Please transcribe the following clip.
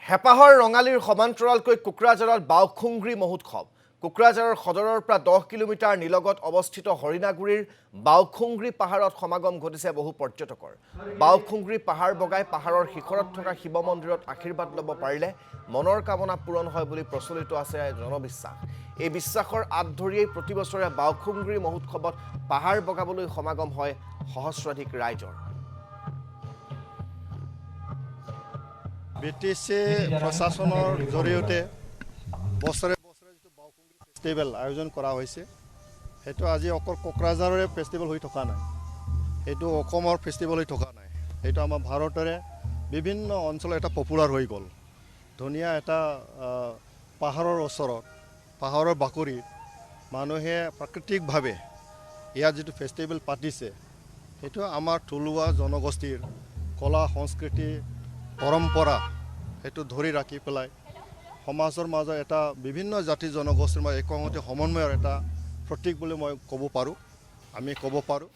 হেপাহৰ ৰঙালীৰ সমান্তৰালকৈ কোকৰাঝাৰত বাওখুংগ্ৰী মহোৎসৱ। কোকৰাঝাৰৰ সদৰৰ পৰা 10 কিলোমিটাৰ নিলগত অৱস্থিত হৰিণাগুৰিৰ বাওখুংগ্ৰী পাহাৰত সমাগম ঘটিছে বহু পৰ্যটকৰ। বাওখুংগ্ৰী পাহাৰ বগাই পাহাৰৰ শিখৰত থকা শিৱ মন্দিৰত আশীৰ্বাদ ল'ব পাৰিলে মনৰ কামনা পূৰণ হয় বুলি প্ৰচলিত আছে জনবিশ্বাস। এই বিশ্বাসৰ আঁত ধৰিয়েই প্ৰতি বছৰে বাওখুংগ্ৰী মহোৎসৱত পাহাৰ বগাবলৈ সমাগম হয় সহস্ৰাধিক ৰাইজৰ। বিটিচি প্ৰশাসনৰ জৰিয়তে বছৰে বছৰে যিটো বাওখুংগ্ৰী ফেষ্টিভেল আয়োজন কৰা হৈছে, সেইটো আজি অকল কোকৰাঝাৰৰে ফেষ্টিভেল হৈ থকা নাই, এইটো অসমৰ ফেষ্টিভেল হৈ থকা নাই, এইটো আমাৰ ভাৰতৰে বিভিন্ন অঞ্চলত এটা পপুলাৰ হৈ গ'ল। ধুনীয়া এটা পাহাৰৰ ওচৰত, পাহাৰৰ বাকৰিত মানুহে প্ৰাকৃতিকভাৱে ইয়াত যিটো ফেষ্টিভেল পাতিছে, সেইটো আমাৰ থলুৱা জনগোষ্ঠীৰ কলা সংস্কৃতি পৰম্পৰা সেইটো ধৰি ৰাখি পেলাই সমাজৰ মাজত এটা বিভিন্ন জাতি জনগোষ্ঠীৰ মাজত একংহতি সমন্বয়ৰ এটা প্ৰতীক বুলি মই ক'ব পাৰোঁ, আমি ক'ব পাৰোঁ।